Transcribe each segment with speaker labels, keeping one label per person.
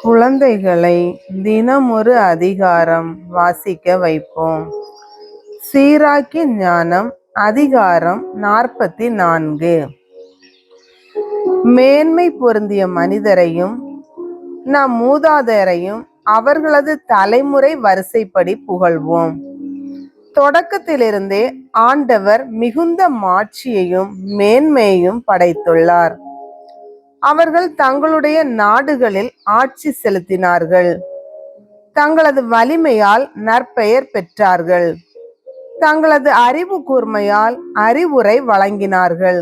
Speaker 1: குழந்தைகளை தினம் ஒரு அதிகாரம் வாசிக்க வைப்போம். சீராக்கி ஞானம் அதிகாரம் 44. மேன்மை பொருந்திய மனிதரையும் நம் மூதாதையரையும் அவர்களது தலைமுறை வரிசைப்படி புகழ்வோம். தொடக்கத்திலிருந்தே ஆண்டவர் மிகுந்த மாட்சியையும் மேன்மையையும் படைத்துள்ளார். அவர்கள் தங்களுடைய நாடுகளில் ஆட்சி செலுத்தினார்கள். தங்களது வலிமையால் நற்பெயர் பெற்றார்கள். தங்களது அறிவு கூர்மையால் அறிவுரை வழங்கினார்கள்.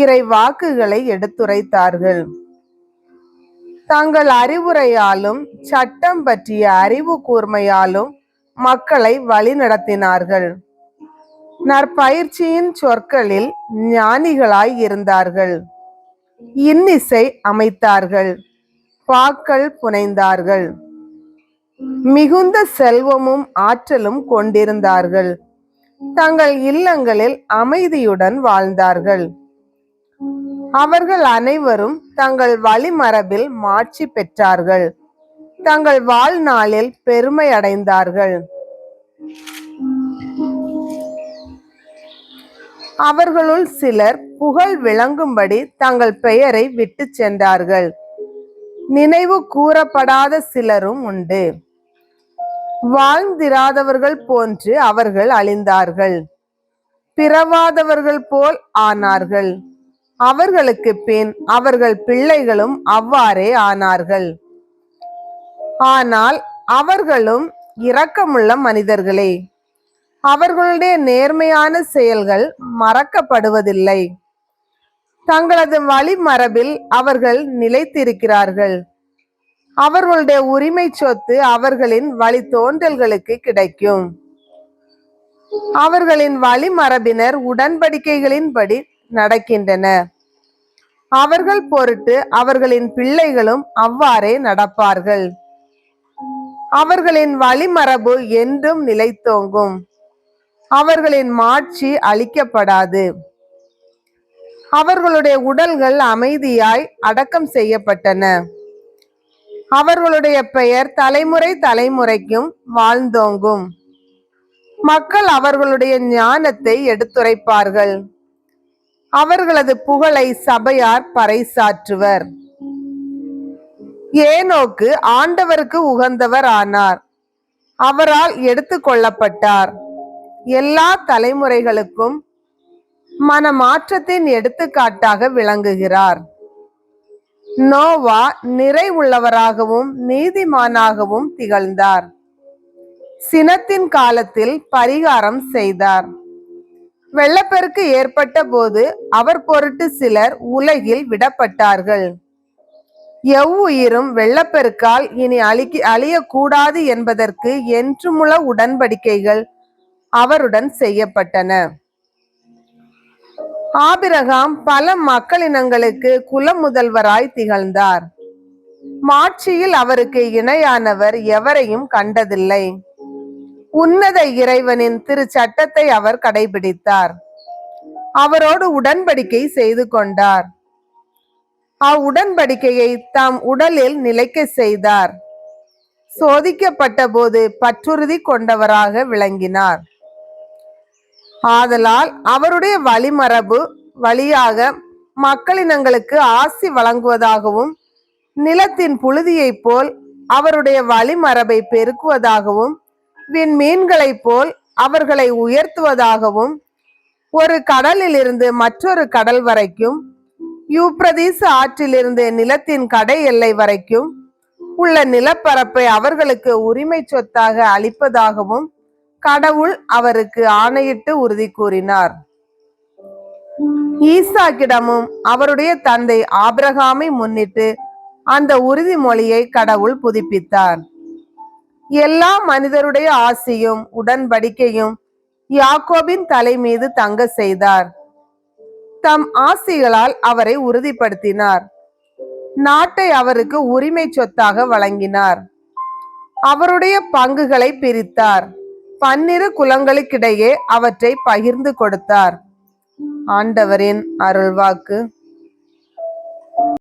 Speaker 1: இறை வாக்குகளை எடுத்துரைத்தார்கள். தங்கள் அறிவுரையாலும் சட்டம் பற்றிய அறிவு கூர்மையாலும் மக்களை வழிநடத்தினார்கள். நற்பயிற்சியின் சொற்களில் ஞானிகளாய் இருந்தார்கள். இன்னிசை அமைத்தார்கள். பாக்கள் புனைந்தார்கள். மிகுந்த செல்வமும் ஆற்றலும் கொண்டிருந்தார்கள். தங்கள் இல்லங்களில் அமைதியுடன் வாழ்ந்தார்கள். அவர்கள் அனைவரும் தங்கள் வழிமரபில் மாட்சி பெற்றார்கள். தங்கள் வாழ்நாளில் பெருமை அடைந்தார்கள். அவர்களுள் சிலர் புகழ் விளங்கும்படி தங்கள் பெயரை விட்டு சென்றார்கள். நினைவு கூறப்படாத சிலரும் உண்டு. வாழ்ந்திராதவர்கள் போன்று அவர்கள் அழிந்தார்கள். பிறவாதவர்கள் போல் ஆனார்கள். அவர்களுக்கு பின் அவர்கள் பிள்ளைகளும் அவ்வாறே ஆனார்கள். ஆனால் அவர்களும் இரக்கமுள்ள மனிதர்களே. அவர்களுடைய நேர்மையான செயல்கள் மறக்கப்படுவதில்லை. தங்களது வழிமரபில் அவர்கள் நிலைத்திருக்கிறார்கள். அவர்களுடைய உரிமை சொத்து அவர்களின் வழித்தோன்றல்களுக்கு கிடைக்கும். அவர்களின் வழிமரபினர் உடன்படிக்கைகளின்படி நடக்கின்றனர். அவர்கள் பொருட்டு அவர்களின் பிள்ளைகளும் அவ்வாறே நடப்பார்கள். அவர்களின் வழிமரபு என்றும் நிலைத்தோங்கும். அவர்களின் மாட்சி அழிக்கப்படாது. அவர்களுடைய உடல்கள் அமைதியாய் அடக்கம் செய்யப்பட்டன. அவர்களுடைய பெயர் தலைமுறை தலைமுறைக்கும் வாழ்ந்தோங்கும். மக்கள் அவர்களுடைய ஞானத்தை எடுத்துரைப்பார்கள். அவர்களது புகழை சபையார் பறைசாற்றுவர். ஏனோக்கு ஆண்டவருக்கு உகந்தவர் ஆனார். அவரால் எடுத்து கொள்ளப்பட்டார். எல்லா தலைமுறைகளுக்கும் மனமாற்றத்தின் எடுத்துக்காட்டாக விளங்குகிறார். நோவா நிறைவுள்ளவராகவும் நீதிமானாகவும் திகழ்ந்தார். சினத்தின் காலத்தில் பரிகாரம் செய்தார். வெள்ளப்பெருக்கு ஏற்பட்ட போது அவர் பொருட்டு சிலர் உலகில் விடப்பட்டார்கள். எவ்வுயிரும் வெள்ளப்பெருக்கால் இனி அழியக்கூடாது என்பதற்கு என்றுமுள்ள உடன்படிக்கைகள் அவருடன் செய்யப்பட்டன. ஆபிரகாம் பல மக்களினங்களுக்கு குல முதல்வராய் திகழ்ந்தார். மாட்சியில் அவருக்கு இணையானவர் எவரையும் கண்டதில்லை. உன்னத இறைவனின் திரு சட்டத்தை அவர் கடைபிடித்தார். அவரோடு உடன்படிக்கை செய்து கொண்டார். அவ்வுடன்படிக்கையை தம் உடலில் நிலைக்க செய்தார். சோதிக்கப்பட்ட போது பற்றுறுதி கொண்டவராக விளங்கினார். ஆதலால் அவருடைய வழிமரபு வழியாக மக்களினங்களுக்கு ஆசி வழங்குவதாகவும் நிலத்தின் புழுதியை போல் அவருடைய வழிமரபை பெருக்குவதாகவும் விண்மீன்களைப் போல் அவர்களை உயர்த்துவதாகவும் ஒரு கடலில் இருந்து மற்றொரு கடல் வரைக்கும் யூப்ரதீஸ் ஆற்றிலிருந்து நிலத்தின் கடை எல்லை வரைக்கும் உள்ள நிலப்பரப்பை அவர்களுக்கு உரிமை சொத்தாக அளிப்பதாகவும் கடவுள் அவருக்கு ஆணையிட்டு உறுதி கூறினார். ஈசாக்கிடமும் அவருடைய தந்தை ஆபிரகாமை முன்னிட்டு அந்த உறுதிமொழியை கடவுள் புதுப்பித்தார். எல்லா மனிதருடைய ஆசியும் உடன்படிக்கையும் யாக்கோபின் தலை மீது தங்க செய்தார். தம் ஆசிகளால் அவரை உறுதிப்படுத்தினார். நாட்டை அவருக்கு உரிமை சொத்தாக வழங்கினார். அவருடைய பங்குகளை பிரித்தார். 12 குலங்களுக்கிடையே அவற்றை பகிர்ந்து கொடுத்தார். ஆண்டவரின் அருள்வாக்கு.